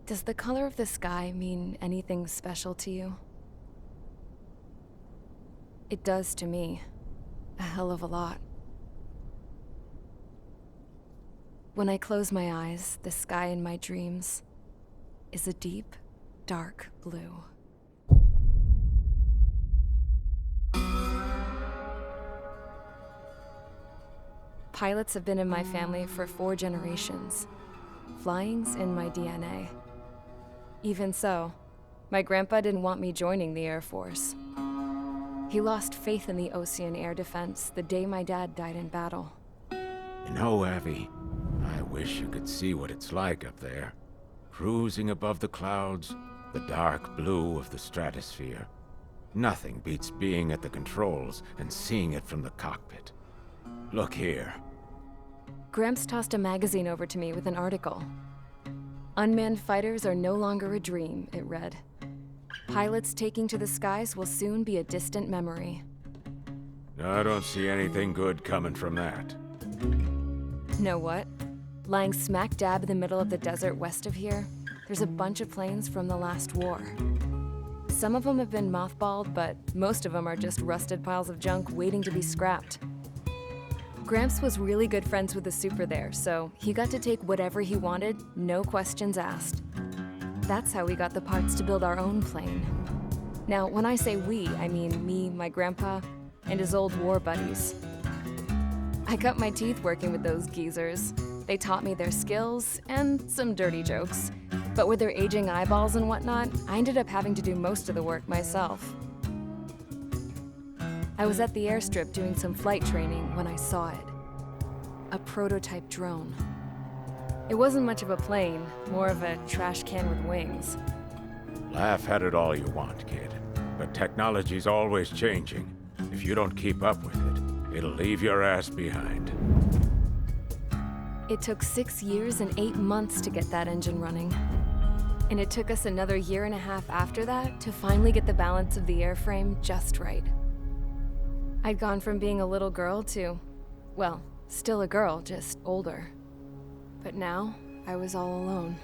Does the color of the sky mean anything special to you? It does to me. A hell of a lot. When I close my eyes, the sky in my dreams is a deep, dark blue. Pilots have been in my family for 4 generations. Flying's in my DNA. Even so, my grandpa didn't want me joining the Air Force. He lost faith in the Ocean Air Defense the day my dad died in battle. You know, Abby, I wish you could see what it's like up there. Cruising above the clouds, the dark blue of the stratosphere. Nothing beats being at the controls and seeing it from the cockpit. Look here. Gramps tossed a magazine over to me with an article. Unmanned fighters are no longer a dream, it read. Pilots taking to the skies will soon be a distant memory. I don't see anything good coming from that. Know what? Lying smack dab in the middle of the desert west of here, there's a bunch of planes from the last war. Some of them have been mothballed, but most of them are just rusted piles of junk waiting to be scrapped. Gramps was really good friends with the super there, so he got to take whatever he wanted, no questions asked. That's how we got the parts to build our own plane. Now, when I say we, I mean me, my grandpa, and his old war buddies. I cut my teeth working with those geezers. They taught me their skills and some dirty jokes. But with their aging eyeballs and whatnot, I ended up having to do most of the work myself. I was at the airstrip doing some flight training when I saw it. A prototype drone. It wasn't much of a plane, more of a trash can with wings. Laugh at it all you want, kid. But technology's always changing. If you don't keep up with it, it'll leave your ass behind. It took 6 years and 8 months to get that engine running. And it took us another 1.5 years after that to finally get the balance of the airframe just right. I'd gone from being a little girl to, well, still a girl, just older. But now, I was all alone.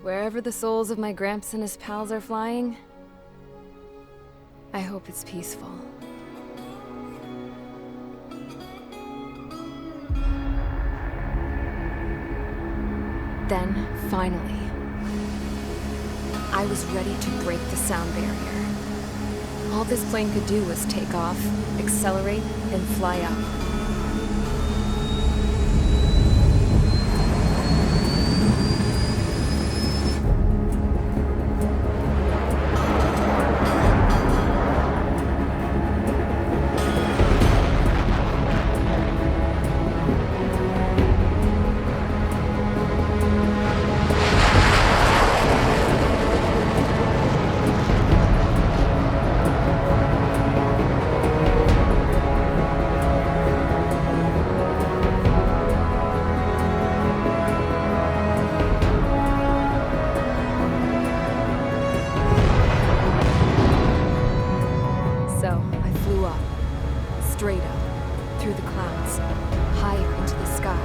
Wherever the souls of my Gramps and his pals are flying, I hope it's peaceful. Then, finally, I was ready to break the sound barrier. All this plane could do was take off, accelerate, and fly up. Straight up, through the clouds, higher into the sky.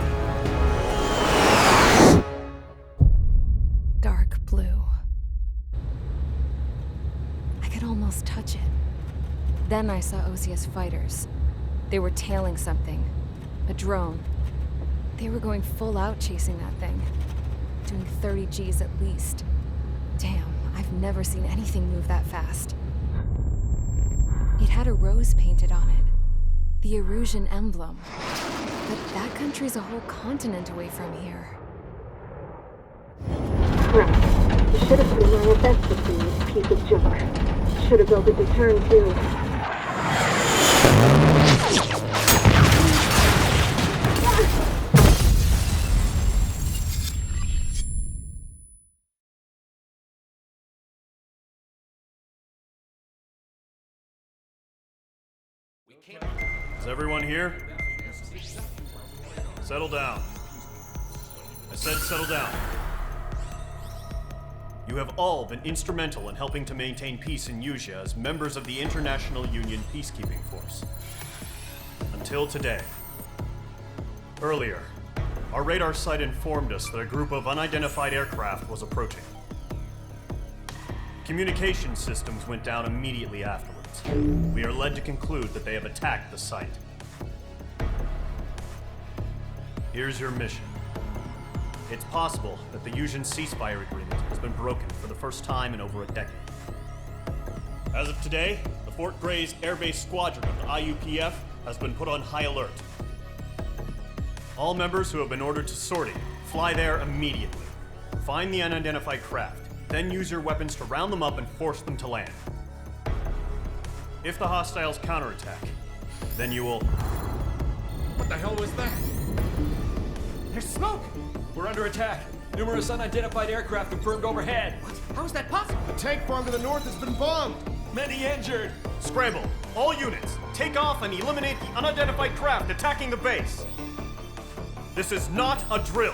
Dark blue. I could almost touch it. Then I saw Osius fighters. They were tailing something. A drone. They were going full out chasing that thing. Doing 30 Gs at least. Damn, I've never seen anything move that fast. It had a rose painted on it. The Erusian emblem. But that country's a whole continent away from here. Right. You should have been wearing a vest to see this piece of junk. Should have built a return too. Is everyone here? Settle down. I said settle down. You have all been instrumental in helping to maintain peace in Usea as members of the International Union Peacekeeping Force. Until today. Earlier, Our radar site informed us that a group of unidentified aircraft was approaching. Communication systems went down immediately afterwards. We are led to conclude that they have attacked the site. Here's your mission. It's possible that the Yuuzhan ceasefire agreement has been broken for the first time in over a decade. As of today, the Fort Grays Air Base Squadron of the IUPF has been put on high alert. All members who have been ordered to sortie, fly there immediately. Find the unidentified craft, then use your weapons to round them up and force them to land. If the hostiles counterattack, then you will... What the hell was that? There's smoke! We're under attack. Numerous unidentified aircraft confirmed overhead. What? How is that possible? The tank farm to the north has been bombed! Many injured. Scramble! All units, take off and eliminate the unidentified craft attacking the base! This is not a drill!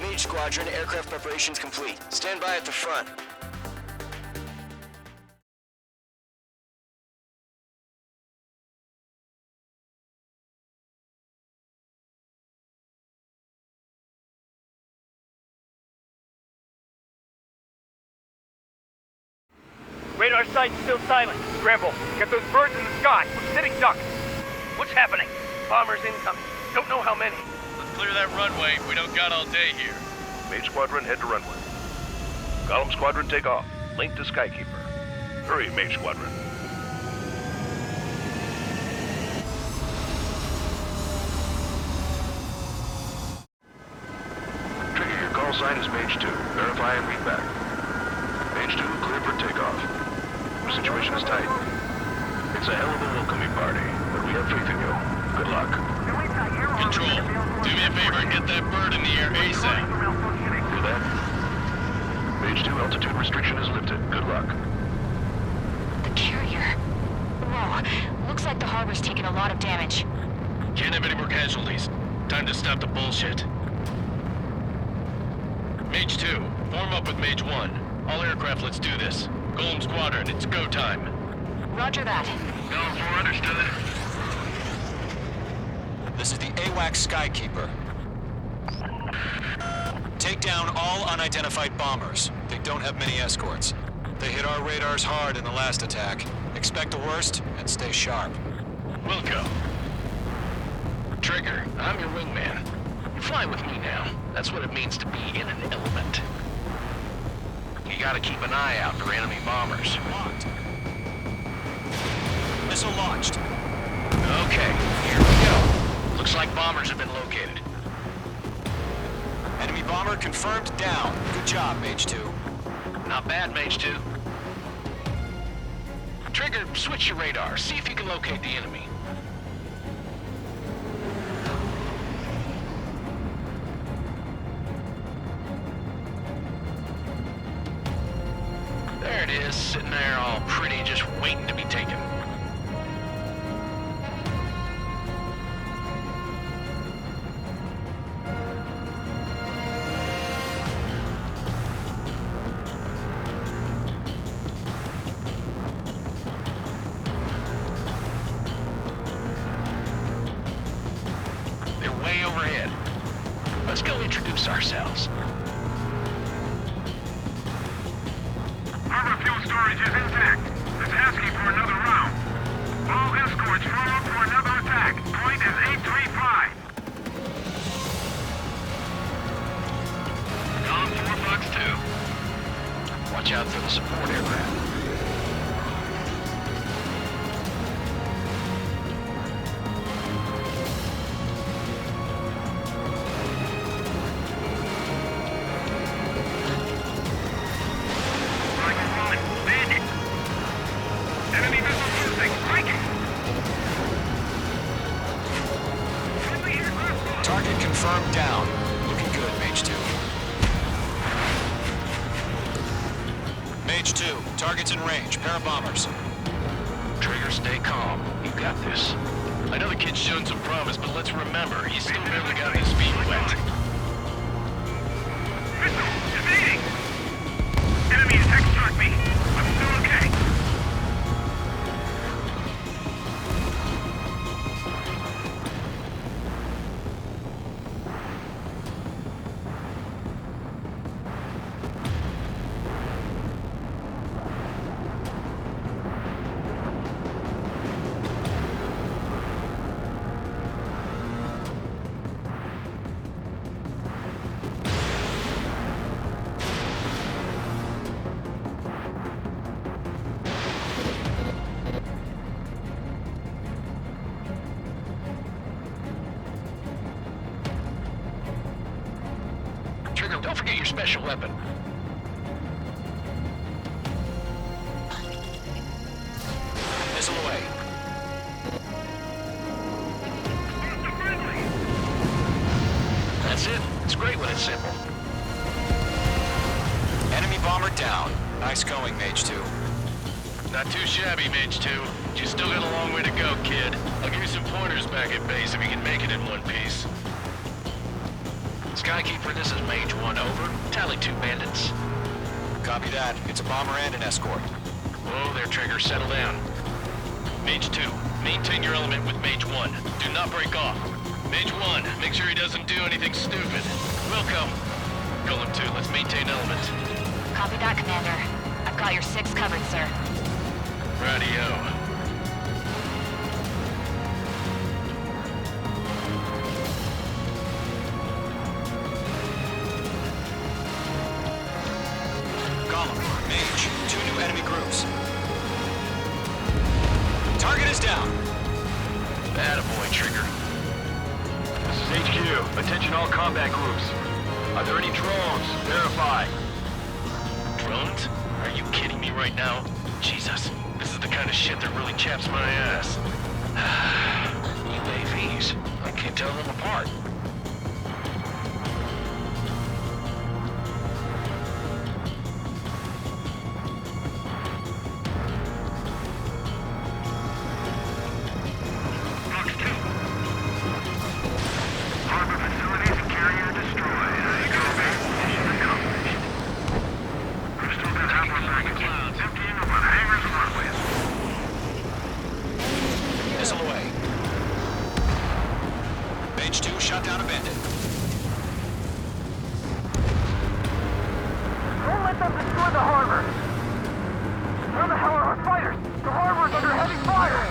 Mage Squadron, aircraft preparations complete. Stand by at the front. Radar site's still silent. Scramble. Get those birds in the sky. We're sitting ducks. What's happening? Bombers incoming. Don't know how many. Let's clear that runway. We don't got all day here. Mage Squadron, head to runway. Column Squadron, take off. Link to Skykeeper. Hurry, Mage Squadron. Trigger, your call sign is Mage 2. Verify and read back. Mage 2, clear for takeoff. Your situation is tight. It's a hell of a welcoming party, but we have faith in you. Good luck. Control, do me a favor and get that bird in the air ASAP. Do that. Mage 2, altitude restriction is lifted. Good luck. The carrier. Whoa, looks like the harbor's taken a lot of damage. Can't have any more casualties. Time to stop the bullshit. Mage 2, form up with Mage 1. All aircraft, let's do this. Golem Squadron, it's go time. Roger that. Going for understood. This is the AWACS Skykeeper. Take down all unidentified bombers. They don't have many escorts. They hit our radars hard in the last attack. Expect the worst and stay sharp. We'll go. Trigger, I'm your wingman. You fly with me now. That's what it means to be in an element. You gotta keep an eye out for enemy bombers. Locked. Missile launched. Okay, here we go. Looks like bombers have been located. Enemy bomber confirmed down. Good job, Mage 2. Not bad, Mage 2. Trigger, switch your radar. See if you can locate the enemy. There it is, sitting there all pretty, just waiting to be taken. They're way overhead. Let's go introduce ourselves. Harbor fuel storage is intact. It's asking for another round. All escorts form up for another attack. Point is 835. Column 4, Fox 2. Watch out for the support aircraft. Enemy missile cruising. Breaking. Target confirmed down. Looking good, Mage 2. Mage 2, target's in range. Pair of bombers. Trigger, stay calm. You got this. I know the kid's shown some promise, but let's remember, he's still barely got his feet wet. Missile! Evading! Enemy attack struck me. I'm still okay. Trigger, don't forget your special weapon. Missile away. That's it. It's great when it's simple. Enemy bomber down. Nice going, Mage 2. Not too shabby, Mage 2. You still got a long way to go, kid. I'll give you some pointers back at base if you can make it in one piece. Skykeeper, this is Mage 1, over. Tally 2 bandits. Copy that. It's a bomber and an escort. Whoa there, Trigger. Settle down. Mage 2, maintain your element with Mage 1. Do not break off. Mage 1, make sure he doesn't do anything stupid. Wilco. Golem 2, let's maintain element. Copy that, Commander. I've got your 6 covered, sir. Radio. Golem, Mage, 2 new enemy groups. Target is down. Attaboy, Trigger. This is HQ. Attention all combat groups. Are there any drones? Verify. Drones? Are you kidding me right now? Jesus, this is the kind of shit that really chaps my ass. UAVs. I can't tell them apart. Box 2. Harbor facilities and carrier destroyed. Mission accomplished. We've still got half our package. Emptying of what hangars and runways. Missile away. Mage 2 shot down a bandit. Don't let them destroy the harbor! Where the hell are our fighters? The harbor's under heavy fire!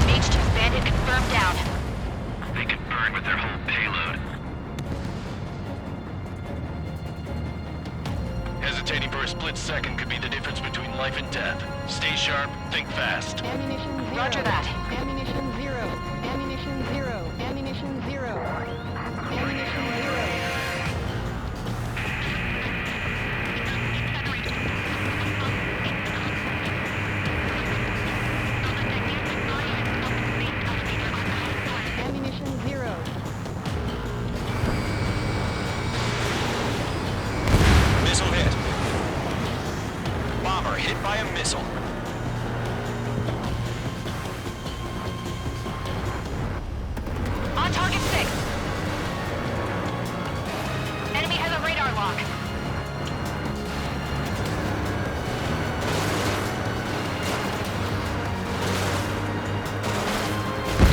Mage 2's bandit confirmed down. They could burn with their whole payload. Hesitating for a split second could be the difference between life and death. Stay sharp, think fast. Ammunition 0. Roger that. Ammunition 0. Ammunition 0. Ammunition 0. Ammunition 0. Ammunition 0. Missile hit. Bomber hit by a missile. On target 6. Enemy has a radar lock.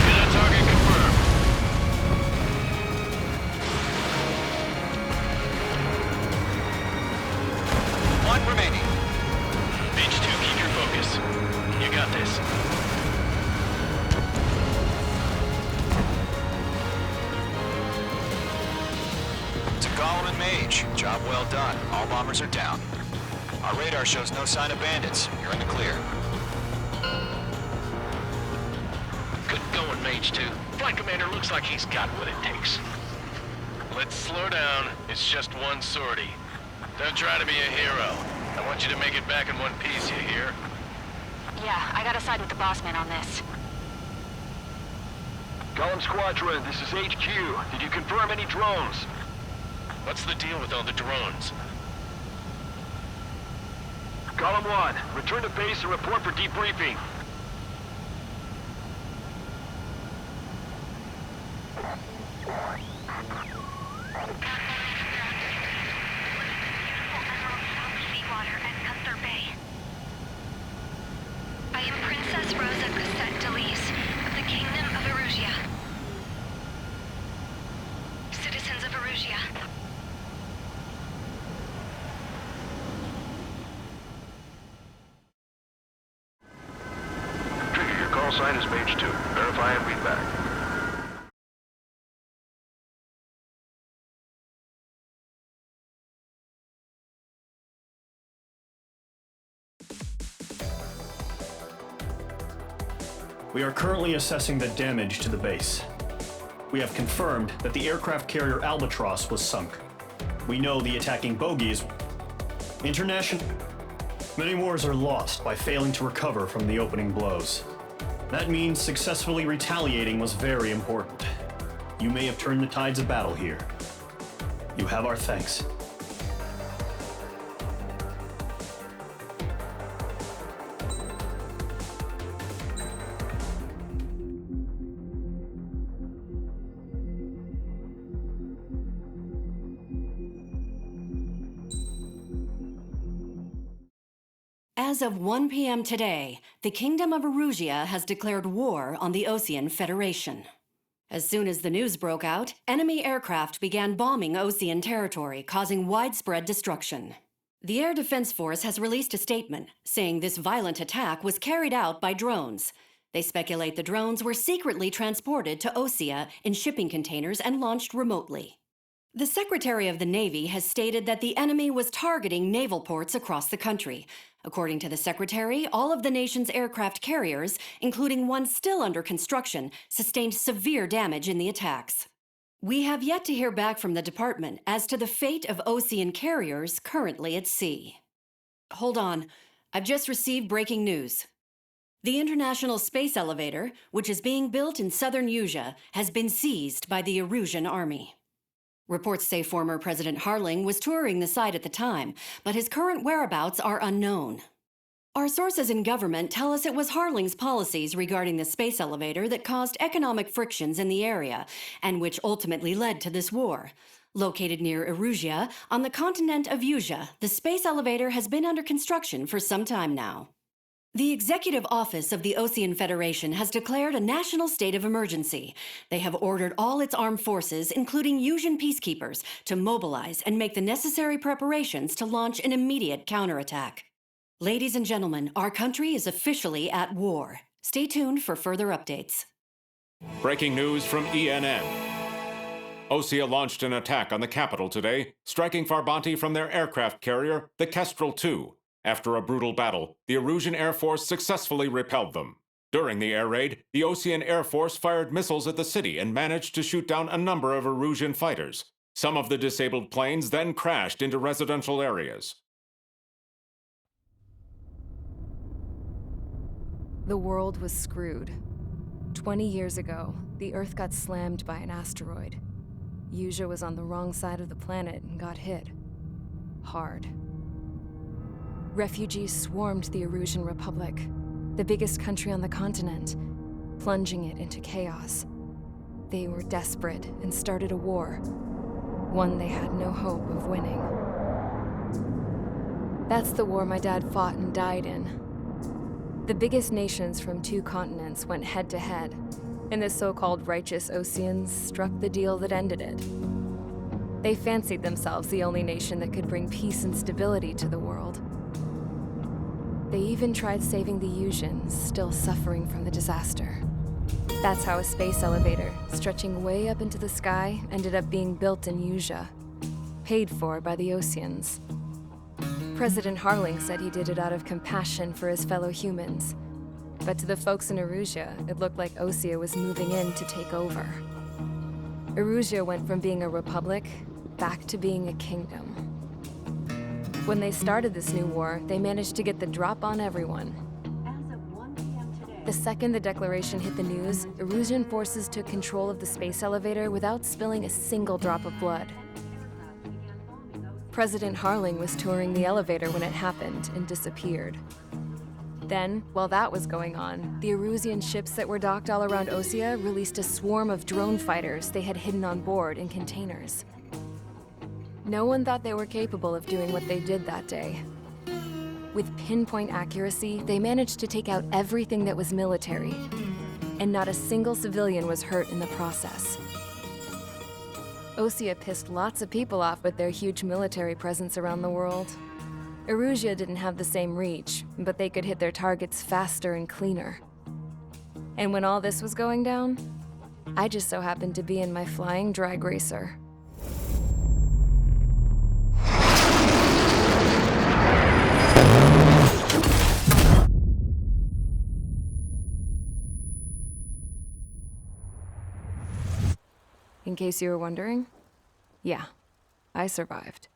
Get a target confirmed. One remaining. Mage 2, keep your focus. You got this. It's a Golem and Mage. Job well done. All bombers are down. Our radar shows no sign of bandits. You're in the clear. Good going, Mage 2. Flight Commander looks like he's got what it takes. Let's slow down. It's just one sortie. Don't try to be a hero. I want you to make it back in one piece, you hear? Yeah, I gotta side with the boss man on this. Golem Squadron, this is HQ. Did you confirm any drones? What's the deal with all the drones? Column 1, return to base and report for debriefing. I am Princess Rosa Cassette Delise of the Kingdom of Erusia. Citizens of Erusia. Trigger, your call sign is Mage 2. Verify and read back. We are currently assessing the damage to the base. We have confirmed that the aircraft carrier Albatross was sunk. We know the attacking bogies. International. Many wars are lost by failing to recover from the opening blows. That means successfully retaliating was very important. You may have turned the tides of battle here. You have our thanks. As of 1 p.m. today, the Kingdom of Erusia has declared war on the Osean Federation. As soon as the news broke out, enemy aircraft began bombing Osean territory, causing widespread destruction. The Air Defense Force has released a statement saying this violent attack was carried out by drones. They speculate the drones were secretly transported to Osea in shipping containers and launched remotely. The Secretary of the Navy has stated that the enemy was targeting naval ports across the country. According to the Secretary, all of the nation's aircraft carriers, including one still under construction, sustained severe damage in the attacks. We have yet to hear back from the department as to the fate of Osean carriers currently at sea. Hold on, I've just received breaking news. The International Space Elevator, which is being built in southern Usea, has been seized by the Erusian Army. Reports say former President Harling was touring the site at the time, but his current whereabouts are unknown. Our sources in government tell us it was Harling's policies regarding the space elevator that caused economic frictions in the area, and which ultimately led to this war. Located near Erusia, on the continent of Usea, the space elevator has been under construction for some time now. The Executive Office of the Osean Federation has declared a national state of emergency. They have ordered all its armed forces, including Usian peacekeepers, to mobilize and make the necessary preparations to launch an immediate counterattack. Ladies and gentlemen, our country is officially at war. Stay tuned for further updates. Breaking news from ENN. Osea launched an attack on the capital today, striking Farbanti from their aircraft carrier, the Kestrel II. After a brutal battle, the Erusian Air Force successfully repelled them. During the air raid, the Osean Air Force fired missiles at the city and managed to shoot down a number of Erusian fighters. Some of the disabled planes then crashed into residential areas. The world was screwed. 20 years ago, the Earth got slammed by an asteroid. Usea was on the wrong side of the planet and got hit. Hard. Refugees swarmed the Erusian Republic, the biggest country on the continent, plunging it into chaos. They were desperate and started a war, one they had no hope of winning. That's the war my dad fought and died in. The biggest nations from 2 continents went head-to-head, and the so-called righteous Oseans struck the deal that ended it. They fancied themselves the only nation that could bring peace and stability to the world. They even tried saving the Usians, still suffering from the disaster. That's how a space elevator, stretching way up into the sky, ended up being built in Usea, paid for by the Oseans. President Harling said he did it out of compassion for his fellow humans. But to the folks in Erusia, it looked like Osea was moving in to take over. Erusia went from being a republic back to being a kingdom. When they started this new war, they managed to get the drop on everyone. The second the declaration hit the news, Erusian forces took control of the space elevator without spilling a single drop of blood. President Harling was touring the elevator when it happened and disappeared. Then, while that was going on, the Erusian ships that were docked all around Osea released a swarm of drone fighters they had hidden on board in containers. No one thought they were capable of doing what they did that day. With pinpoint accuracy, they managed to take out everything that was military, and not a single civilian was hurt in the process. Osea pissed lots of people off with their huge military presence around the world. Erusia didn't have the same reach, but they could hit their targets faster and cleaner. And when all this was going down, I just so happened to be in my flying drag racer. In case you were wondering, yeah, I survived.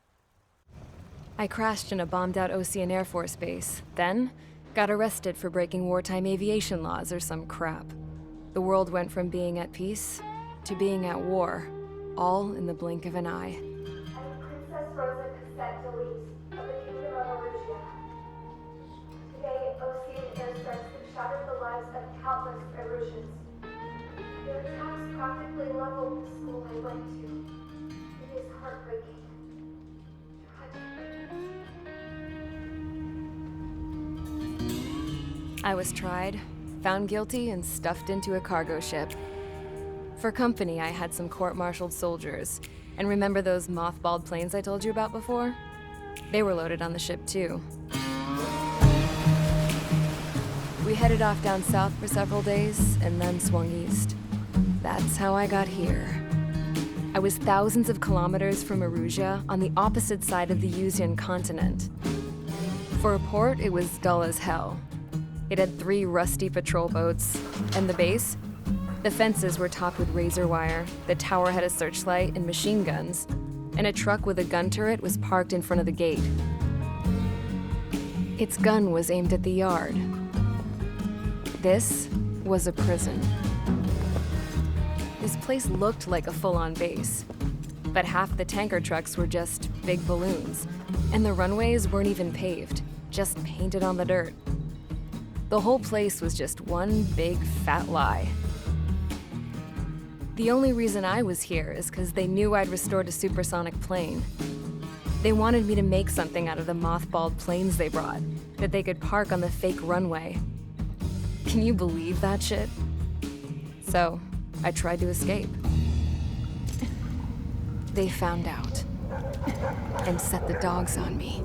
I crashed in a bombed-out Ocean Air Force base, then got arrested for breaking wartime aviation laws or some crap. The world went from being at peace to being at war, all in the blink of an eye. I'm Princess Rosa Cassette-Delise of the Kingdom of Erusia. Today, Ocean airstrikes have shattered the lives of countless Erusians. Their attacks practically leveled the school I went to. It is heartbreaking. I was tried, found guilty, and stuffed into a cargo ship. For company, I had some court-martialed soldiers. And remember those mothballed planes I told you about before? They were loaded on the ship, too. We headed off down south for several days, and then swung east. That's how I got here. I was thousands of kilometers from Erusia, on the opposite side of the Yuzian continent. For a port, it was dull as hell. It had 3 rusty patrol boats, and the base? The fences were topped with razor wire, the tower had a searchlight and machine guns, and a truck with a gun turret was parked in front of the gate. Its gun was aimed at the yard. This was a prison. This place looked like a full-on base, but half the tanker trucks were just big balloons, and the runways weren't even paved, just painted on the dirt. The whole place was just one big fat lie. The only reason I was here is because they knew I'd restored a supersonic plane. They wanted me to make something out of the mothballed planes they brought, that they could park on the fake runway. Can you believe that shit? So, I tried to escape. They found out and set the dogs on me.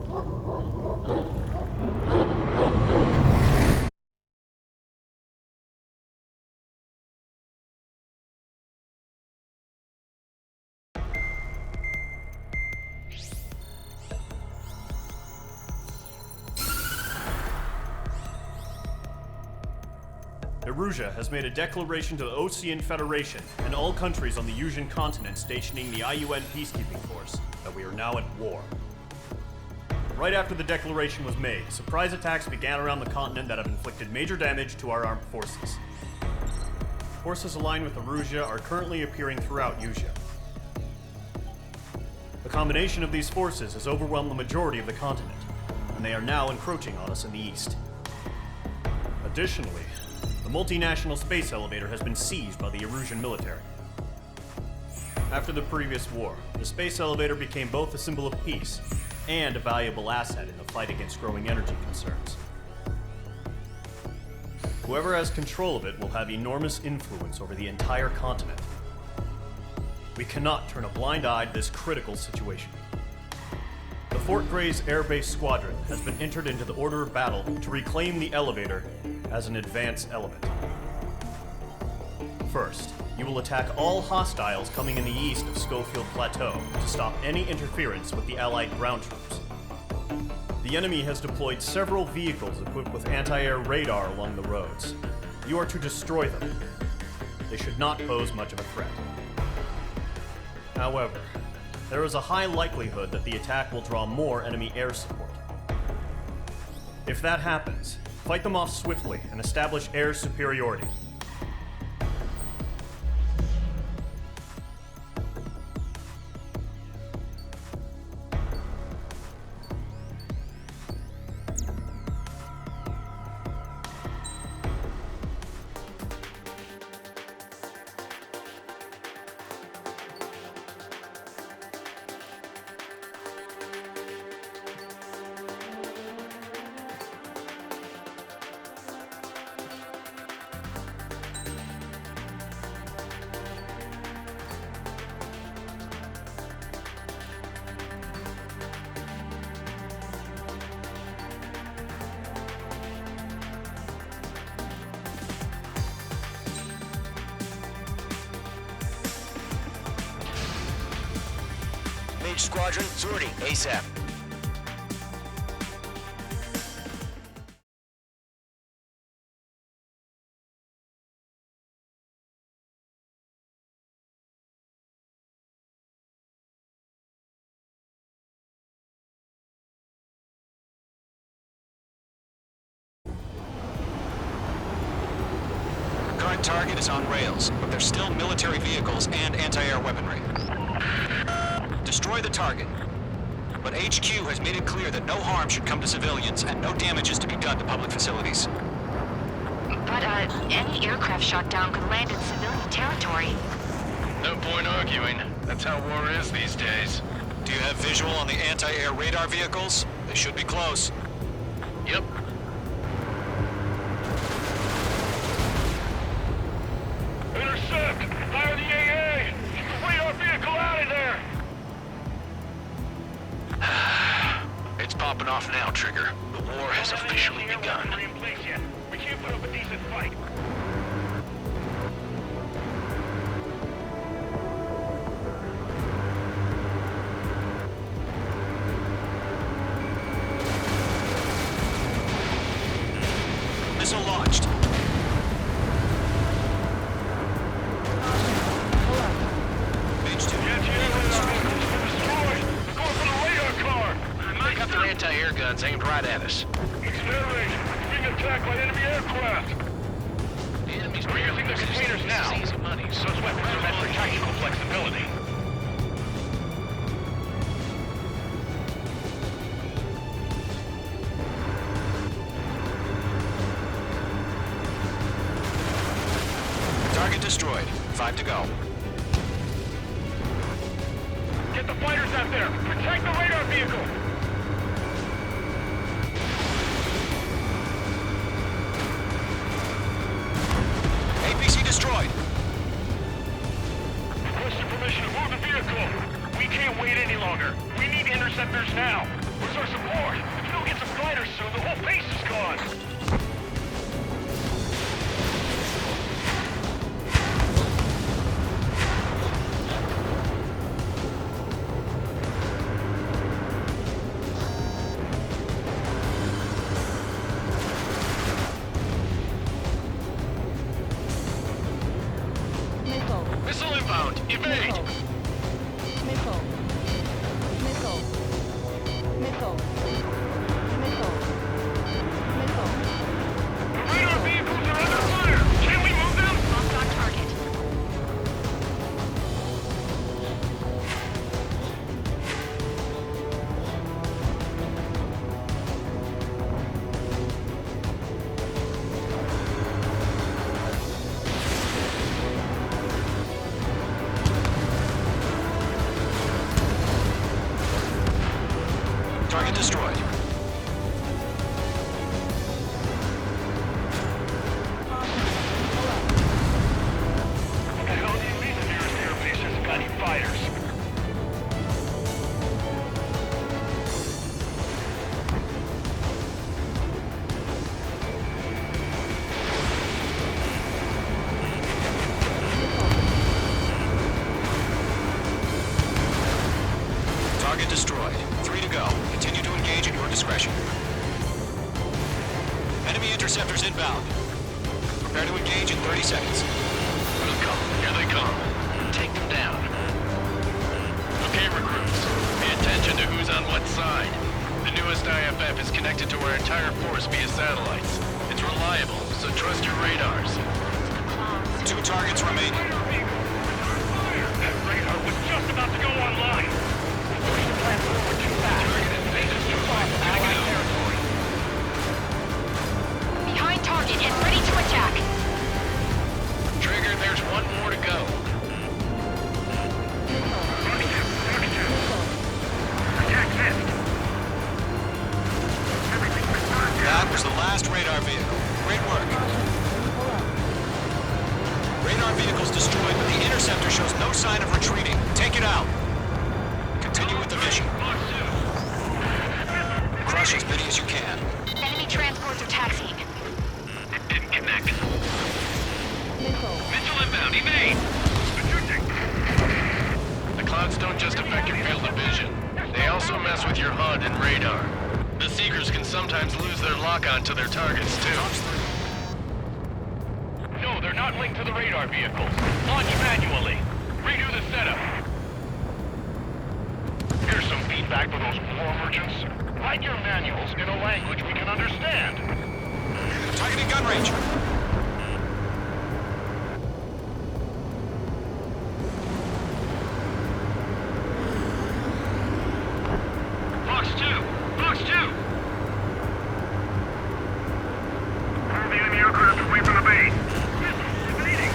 Erusia has made a declaration to the Ocean Federation and all countries on the Yuzian continent stationing the IUN peacekeeping force that we are now at war. Right after the declaration was made, surprise attacks began around the continent that have inflicted major damage to our armed forces. Forces aligned with Erusia are currently appearing throughout Yusia. The combination of these forces has overwhelmed the majority of the continent, and they are now encroaching on us in the east. Additionally, the multinational space elevator has been seized by the Erusian military. After the previous war, the space elevator became both a symbol of peace and a valuable asset in the fight against growing energy concerns. Whoever has control of it will have enormous influence over the entire continent. We cannot turn a blind eye to this critical situation. The Fort Gray's Air Base Squadron has been entered into the order of battle to reclaim the elevator as an advance element. First, you will attack all hostiles coming in the east of Schofield Plateau to stop any interference with the Allied ground troops. The enemy has deployed several vehicles equipped with anti-air radar along the roads. You are to destroy them. They should not pose much of a threat. However, there is a high likelihood that the attack will draw more enemy air support. If that happens, fight them off swiftly and establish air superiority. Each squadron, sortie, ASAP. Current target is on rails, but there's still military vehicles and anti-air weaponry. Destroy the target. But HQ has made it clear that no harm should come to civilians and no damage is to be done to public facilities. But, any aircraft shot down could land in civilian territory. No point arguing. That's how war is these days. Do you have visual on the anti-air radar vehicles? They should be close. Yep. Intercept! Fire the AA! Get the radar vehicle out of there! It's popping off now, Trigger. The war has officially begun. In place yet. We can't put up a decent fight. Missile launched. Mage 2. They got their anti-air guns aimed right at us. Accelerate! Being attacked by enemy aircraft! The enemy's We're using the containers now. Easy money. Those weapons are meant for tactical flexibility. Target destroyed. 5 to go. Get the fighters out there! Protect the radar vehicle! APC destroyed. Requesting permission to move the vehicle! We can't wait any longer! We need interceptors now! Where's our support? If we don't get some fighters soon, the whole base is gone! Missile. Missile inbound. Evade. Missile. Missile. Missile. Missile. Missile. The radar vehicles are under fire! Can we move them? Locked on target. Target destroyed. What the hell do you mean the nearest airbase hasn't got any fighters? Target destroyed. 3 to go. Continue to engage at your discretion. Enemy interceptors inbound. Prepare to engage in 30 seconds. Welcome. Here they come. Take them down. Okay, recruits. Pay attention to who's on what side. The newest IFF is connected to our entire force via satellites. It's reliable, so trust your radars. 2 targets remaining. That radar was just about to go online! Push the plan forward too fast! This is too far from allied territory! Behind target and ready to attack. Trigger, there's one more to go. Attack this! That was the last radar vehicle. Great work. Radar vehicle's destroyed, but the interceptor shows no sign of retreating. Take it out. Continue with the mission. Crush as many as you can. Enemy transports are taxiing. It didn't connect. Missile. Missile inbound. Evade. Protecting! The Pods don't just affect your field of vision. They also mess with your HUD and radar. The Seekers can sometimes lose their lock-on to their targets, too. No, they're not linked to the radar vehicles. Launch manually. Redo the setup. Here's some feedback for those war merchants. Write your manuals in a language we can understand. Targeting gun range. Fox 2! Fox 2! All the enemy aircraft away from the base. Evading.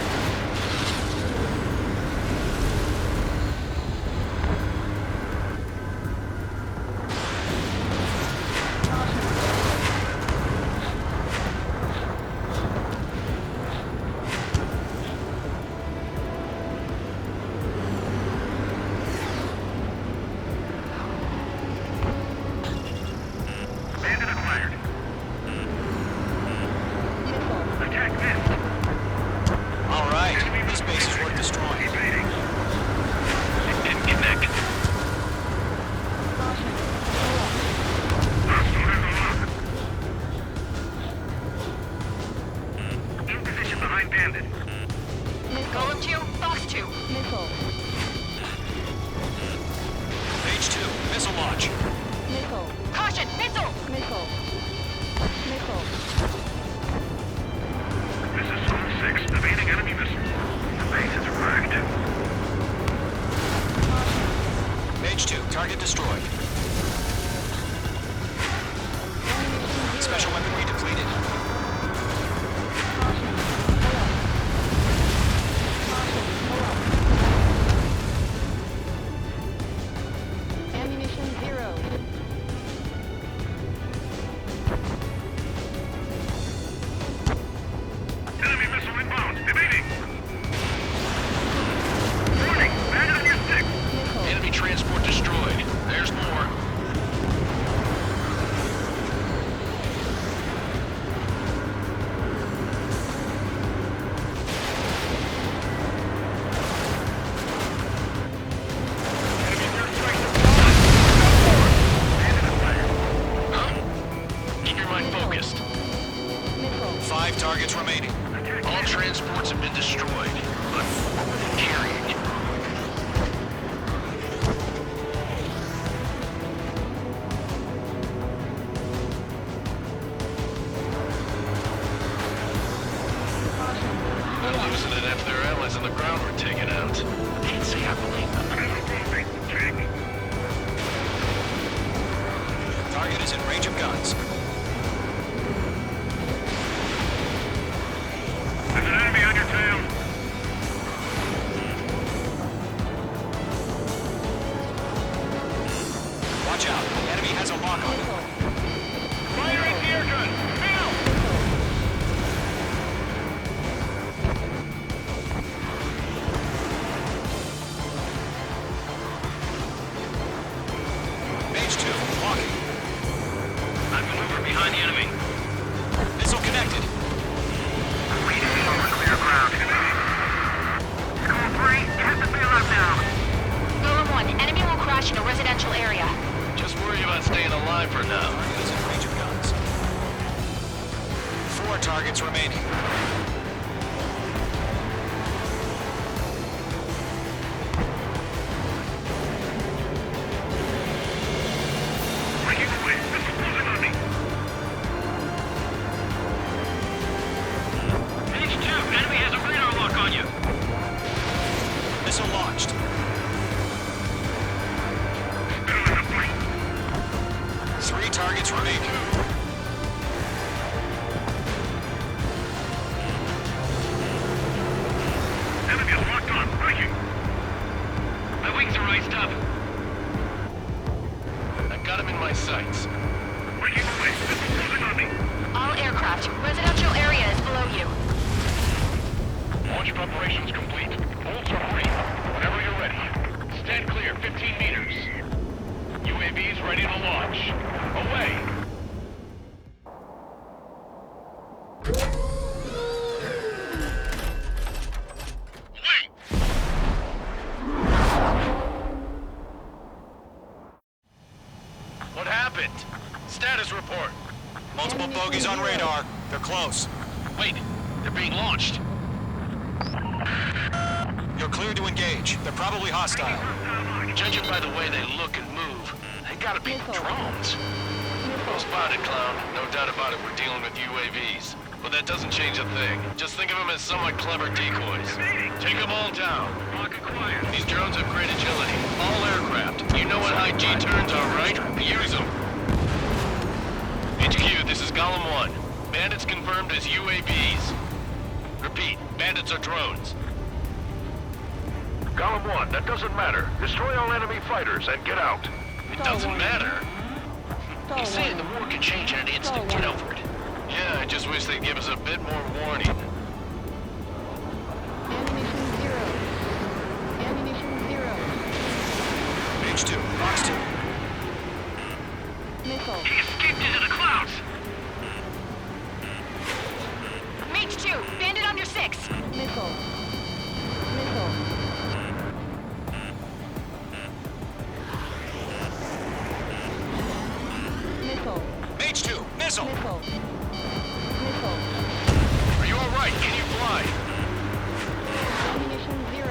Bandit acquired. Attack missed. All right, this base is worth destroying. Evading. Didn't connect. In position behind Bandit. Golem 2, Fox 2. Missile. Page 2, missile launch. Missile. Caution, missile! Missile. Missile. This is Zone 6, evading enemy missile. The base is wrecked. Page 2, target destroyed. Special weaponry depleted. Ammunition 0. Enemy missile inbound. Evading. Warning, Bandit on your 6. Enemy transport destroyed. There's more. Keep your mind focused. Missile. 5 targets remaining. All transports have been destroyed, but what were they carrying? They're losing it after their allies on the ground were taken out. Can't say I believe them. Target is in range of guns. There's an enemy on your tail. Watch out, enemy has a lock on it. Fire anti-air gun! Now! Page 2, locking. I'm maneuvering behind the enemy. Missile connected. Waiting over clear ground. School 3, get the bailout now. Golem 1, enemy will crash in a residential area. Just worry about staying alive for now. Target is in range of guns. 4 targets remaining. Breaking away. This is closing on me. Page 2, enemy has a radar lock on you. Missile launched. Still in the fight. 3 targets remaining. Enemy is locked on. Breaking. My wings are iced up. I've got him in my sights. Breaking away. This is closing on me. All aircraft, residential area is below you. Launch preparations complete. Bolts are free. Whenever you're ready. Stand clear, 15 meters. UAVs ready to launch. Away! Multiple bogeys on radar. They're close. Wait, they're being launched. You're cleared to engage. They're probably hostile. Judging by the way they look and move, they gotta be drones. Well spotted, clown. No doubt about it, we're dealing with UAVs. But that doesn't change a thing. Just think of them as somewhat clever decoys. Take them all down. These drones have great agility. All aircraft. You know what high G turns are, right? Use them. HQ, this is Golem 1. Bandits confirmed as UAVs. Repeat, bandits are drones. Golem 1, that doesn't matter. Destroy all enemy fighters and get out. It doesn't matter. He's saying the war could change in an instant. Get over it. Yeah, I just wish they'd give us a bit more warning. Ammunition 0. Ammunition 0. Page 2, box 2. Missile. He escaped into the clouds. Mage 2, bandit on your 6. Missile. Missile. Missile. Mage 2, missile. Missile. Missile. Are you alright? Can you fly? Ammunition 0.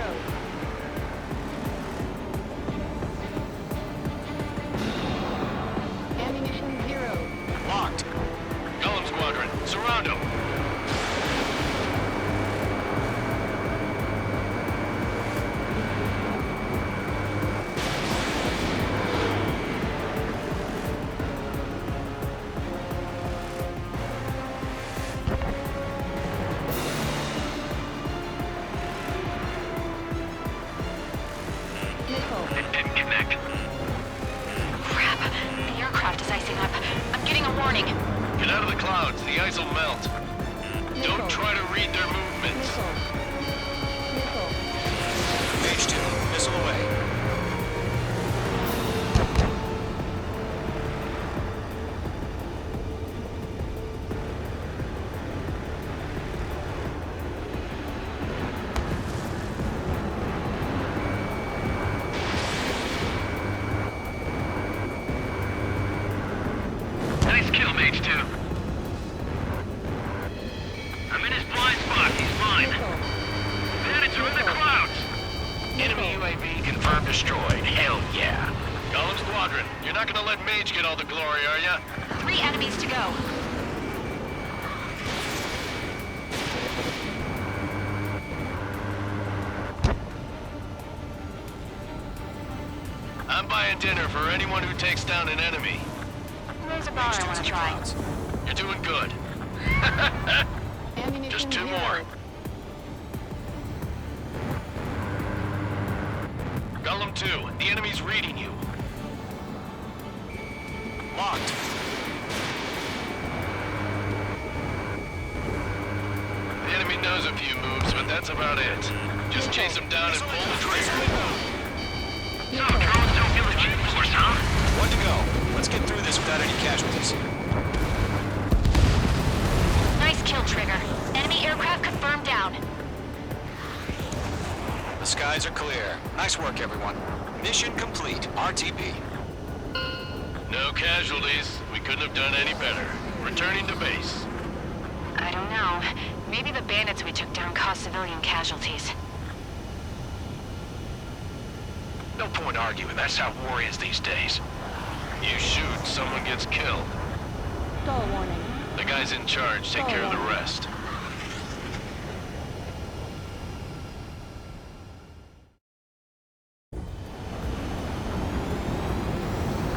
Ammunition 0. Locked. Golem Squadron, surround them. Missile. It didn't connect. Crap. The aircraft is icing up. I'm getting a warning. Get out of the clouds. The ice will melt. Don't try to read their movements. Missile. Missile. Mage 2, missile away. Nice kill, Mage 2. I'm in his blind spot. He's mine. Bandits are in the clouds. Enemy UAV confirmed destroyed. Hell yeah. Golem Squadron, you're not gonna let Mage get all the glory, are ya? 3 enemies to go. I'm buying dinner for anyone who takes down an enemy. There's a bar I want to try. You're doing good. Ammunition Just 2 0. more. Golem 2, the enemy's reading you. Locked. The enemy knows a few moves, but that's about it. Just chase them down and pull the trigger. So, drones don't feel the G-force, huh? 1 to go. Let's get through this without any casualties. Nice kill, Trigger. Enemy aircraft confirmed down. The skies are clear. Nice work, everyone. Mission complete. RTB. No casualties. We couldn't have done any better. Returning to base. I don't know. Maybe the bandits we took down caused civilian casualties. No point arguing. That's how war is these days. You shoot, someone gets killed. Stall warning. The guys in charge take care of the rest.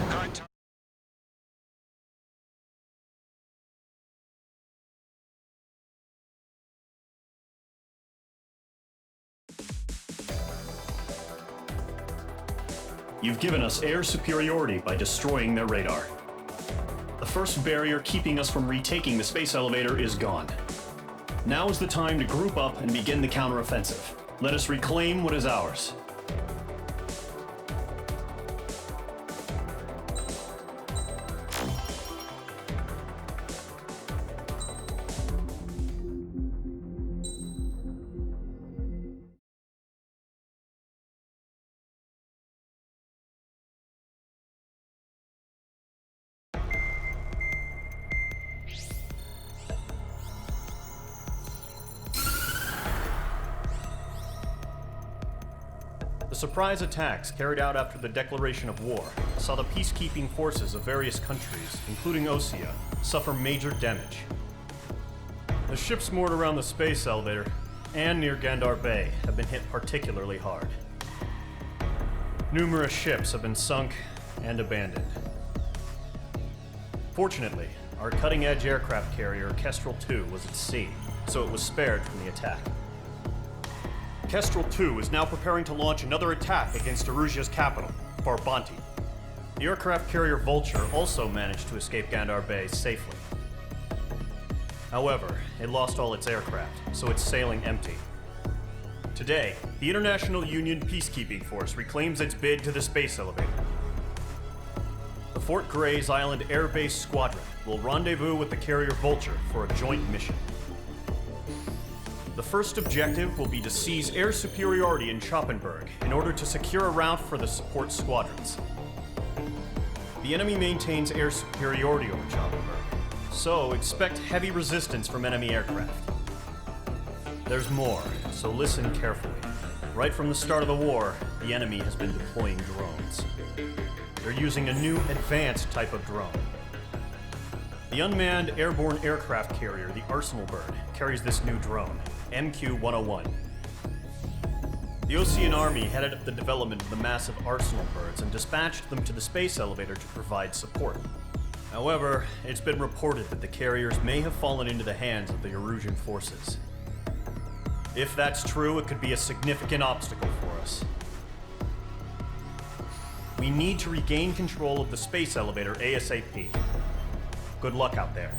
Current You've given us air superiority by destroying their radar. The first barrier keeping us from retaking the space elevator is gone. Now is the time to group up and begin the counteroffensive. Let us reclaim what is ours. The surprise attacks carried out after the declaration of war saw the peacekeeping forces of various countries, including Osea, suffer major damage. The ships moored around the space elevator and near Gandar Bay have been hit particularly hard. Numerous ships have been sunk and abandoned. Fortunately, our cutting-edge aircraft carrier Kestrel II was at sea, so it was spared from the attack. Kestrel II is now preparing to launch another attack against Erusia's capital, Farbanti. The aircraft carrier Vulture also managed to escape Gandar Bay safely. However, it lost all its aircraft, so it's sailing empty. Today, the International Union Peacekeeping Force reclaims its bid to the space elevator. The Fort Grays Island Air Base Squadron will rendezvous with the carrier Vulture for a joint mission. The first objective will be to seize air superiority in Schoppenberg in order to secure a route for the support squadrons. The enemy maintains air superiority over Schoppenberg, so expect heavy resistance from enemy aircraft. There's more, so listen carefully. Right from the start of the war, the enemy has been deploying drones. They're using a new advanced type of drone. The unmanned airborne aircraft carrier, the Arsenal Bird, carries this new drone, MQ-101. The Osean Army headed up the development of the massive Arsenal Birds and dispatched them to the space elevator to provide support. However, it's been reported that the carriers may have fallen into the hands of the Erusian forces. If that's true, it could be a significant obstacle for us. We need to regain control of the space elevator ASAP. Good luck out there.